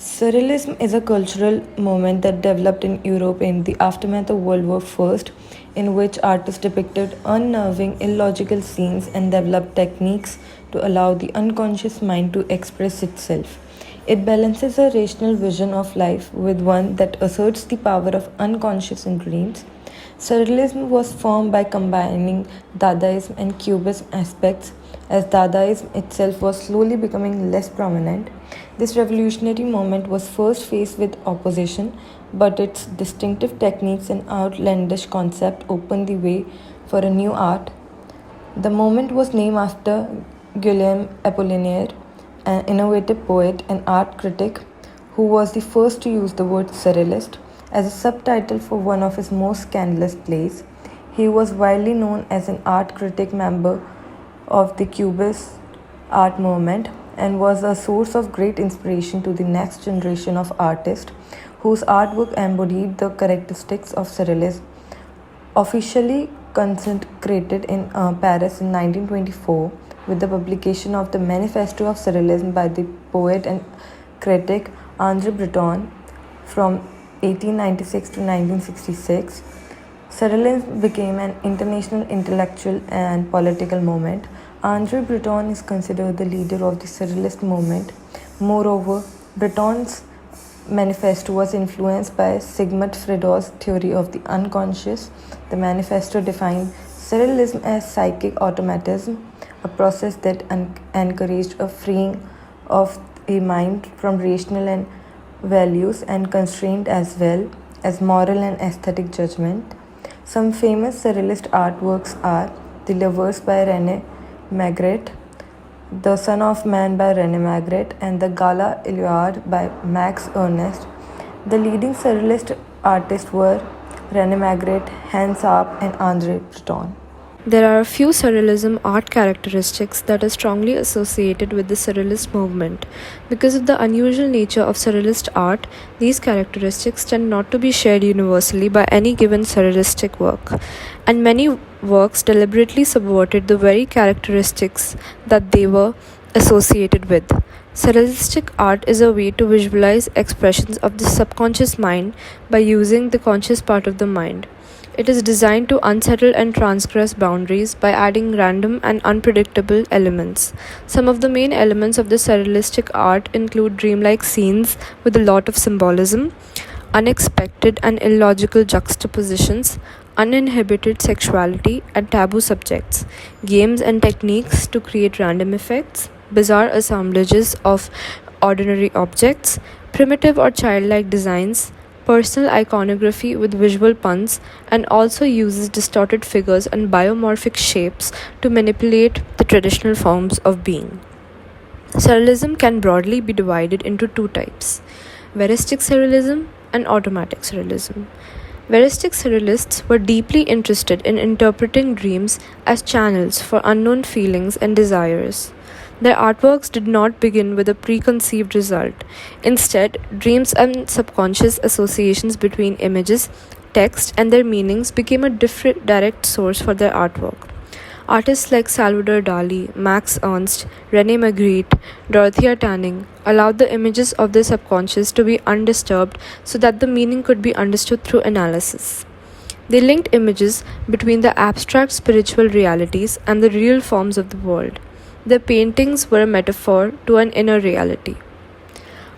Surrealism is a cultural movement that developed in Europe in the aftermath of World War I, in which artists depicted unnerving, illogical scenes and developed techniques to allow the unconscious mind to express itself. It balances a rational vision of life with one that asserts the power of unconscious in dreams. Surrealism was formed by combining Dadaism and Cubism aspects, as Dadaism itself was slowly becoming less prominent. This revolutionary movement was first faced with opposition, but its distinctive techniques and outlandish concept opened the way for a new art. The movement was named after Guillaume Apollinaire, an innovative poet and art critic who was the first to use the word surrealist as a subtitle for one of his most scandalous plays. He was widely known as an art critic member of the Cubist art movement and was a source of great inspiration to the next generation of artists whose artwork embodied the characteristics of surrealism. Officially consecrated in Paris in 1924 with the publication of the Manifesto of Surrealism by the poet and critic André Breton from 1896 to 1966. Surrealism became an international intellectual and political movement. André Breton is considered the leader of the Surrealist movement. Moreover, Breton's manifesto was influenced by Sigmund Freud's theory of the unconscious. The manifesto defined surrealism as psychic automatism, a process that encouraged a freeing of a mind from rational and values and constraint as well as moral and aesthetic judgment. Some famous surrealist artworks are The Lovers by René Magritte, The Son of Man by René Magritte, and The Gala Iliad by Max Ernst. The leading surrealist artists were René Magritte, Hans Arp, and André Breton. There are a few surrealism art characteristics that are strongly associated with the surrealist movement. Because of the unusual nature of surrealist art, these characteristics tend not to be shared universally by any given surrealistic work, and many works deliberately subverted the very characteristics that they were associated with. Surrealistic art is a way to visualize expressions of the subconscious mind by using the conscious part of the mind. It is designed to unsettle and transgress boundaries by adding random and unpredictable elements. Some of the main elements of the surrealistic art include dreamlike scenes with a lot of symbolism, unexpected and illogical juxtapositions, uninhibited sexuality and taboo subjects, games and techniques to create random effects, bizarre assemblages of ordinary objects, primitive or childlike designs, personal iconography with visual puns, and also uses distorted figures and biomorphic shapes to manipulate the traditional forms of being. Surrealism can broadly be divided into two types: veristic surrealism and automatic surrealism. Veristic surrealists were deeply interested in interpreting dreams as channels for unknown feelings and desires. Their artworks did not begin with a preconceived result. Instead, dreams and subconscious associations between images, text, and their meanings became a direct source for their artwork. Artists like Salvador Dali, Max Ernst, René Magritte, Dorothea Tanning allowed the images of their subconscious to be undisturbed so that the meaning could be understood through analysis. They linked images between the abstract spiritual realities and the real forms of the world. Their paintings were a metaphor to an inner reality.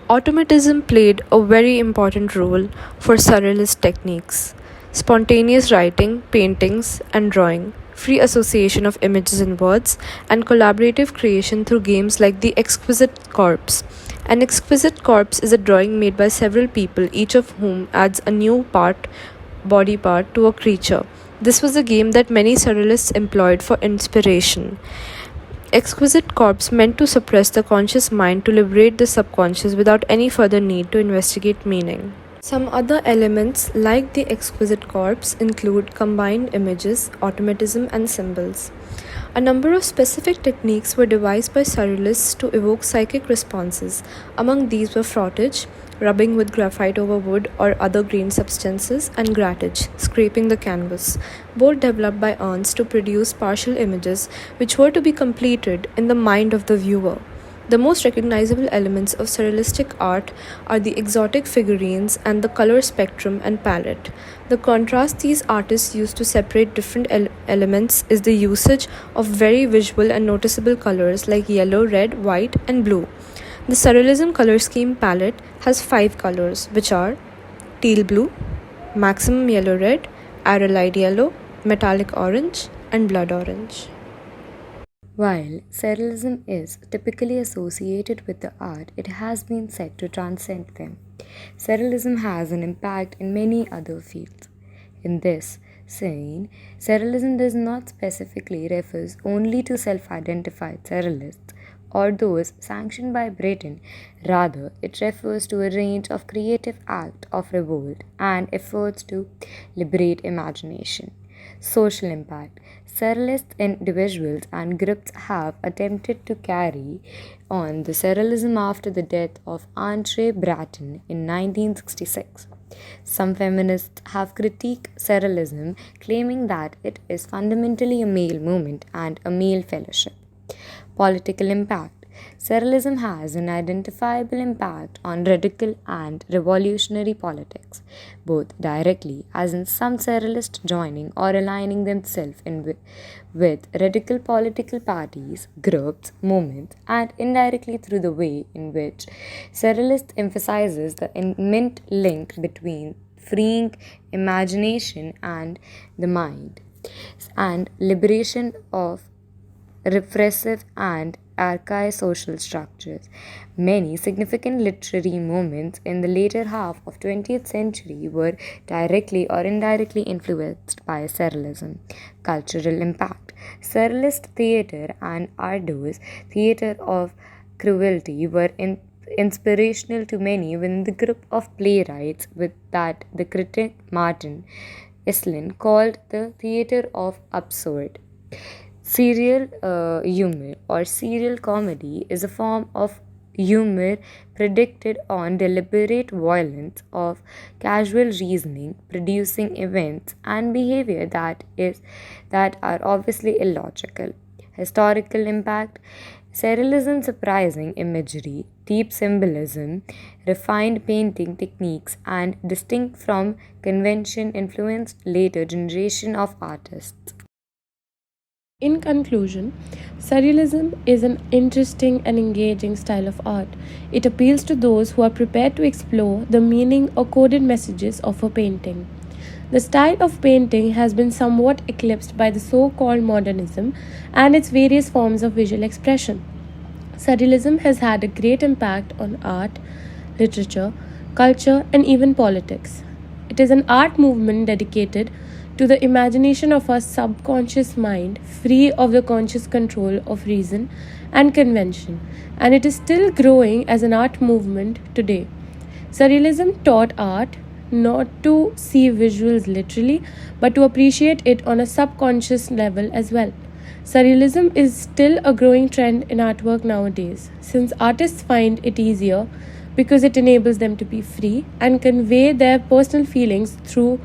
Automatism played a very important role for surrealist techniques. Spontaneous writing, paintings, and drawing, free association of images and words, and collaborative creation through games like the Exquisite Corpse. An exquisite corpse is a drawing made by several people, each of whom adds a new body part to a creature. This was a game that many surrealists employed for inspiration. Exquisite corpse meant to suppress the conscious mind to liberate the subconscious without any further need to investigate meaning. Some other elements, like the exquisite corpse, include combined images, automatism, and symbols. A number of specific techniques were devised by surrealists to evoke psychic responses. Among these were frottage, rubbing with graphite over wood or other green substances, and grattage, scraping the canvas, both developed by Ernst to produce partial images which were to be completed in the mind of the viewer. The most recognizable elements of surrealistic art are the exotic figurines and the color spectrum and palette. The contrast these artists use to separate different elements is the usage of very visual and noticeable colors like yellow, red, white, and blue. The surrealism color scheme palette has 5 colors, which are teal blue, maximum yellow red, arrowlight yellow, metallic orange, and blood orange. While surrealism is typically associated with the art, it has been said to transcend them. Surrealism has an impact in many other fields. In this scene, surrealism does not specifically refer only to self identified surrealists or those sanctioned by Britain. Rather, it refers to a range of creative acts of revolt and efforts to liberate imagination. Social impact. Surrealist individuals and groups have attempted to carry on the surrealism after the death of Andre Breton in 1966. Some feminists have critiqued surrealism, claiming that it is fundamentally a male movement and a male fellowship. Political impact. Surrealism has an identifiable impact on radical and revolutionary politics, both directly, as in some surrealists joining or aligning themselves with radical political parties, groups, movements, and indirectly through the way in which surrealist emphasizes the imminent link between freeing imagination and the mind and liberation of repressive and archaic social structures. Many significant literary movements in the later half of 20th century were directly or indirectly influenced by surrealism. Cultural impact. Surrealist theatre and Ardo's theatre of cruelty were inspirational to many within the group of playwrights with that the critic Martin Islin called the theatre of absurd. Serial humor or serial comedy is a form of humor predicated on deliberate violence of casual reasoning, producing events and behavior that are obviously illogical. Historical impact. Surrealism surprising imagery, deep symbolism, refined painting techniques, and distinct from convention influenced later generation of artists. In conclusion, surrealism is an interesting and engaging style of art. It appeals to those who are prepared to explore the meaning or coded messages of a painting. The style of painting has been somewhat eclipsed by the so called modernism and its various forms of visual expression. Surrealism has had a great impact on art, literature, culture, and even politics. It is an art movement dedicated to the imagination of our subconscious mind, free of the conscious control of reason and convention, and it is still growing as an art movement today. Surrealism taught art not to see visuals literally, but to appreciate it on a subconscious level as well. Surrealism is still a growing trend in artwork nowadays, since artists find it easier because it enables them to be free and convey their personal feelings through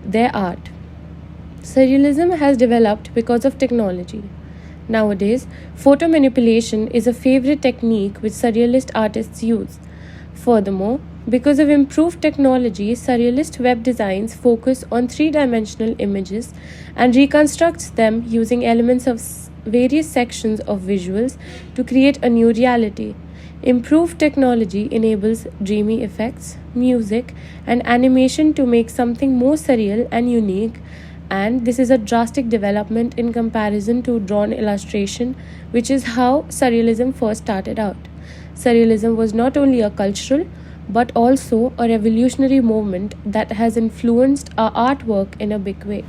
their art. Surrealism has developed because of technology. Nowadays, photo manipulation is a favorite technique which surrealist artists use. Furthermore, because of improved technology, surrealist web designs focus on three-dimensional images and reconstructs them using elements of various sections of visuals to create a new reality. Improved technology enables dreamy effects, music, and animation to make something more surreal and unique, and this is a drastic development in comparison to drawn illustration, which is how surrealism first started out. Surrealism was not only a cultural but also a revolutionary movement that has influenced our artwork in a big way.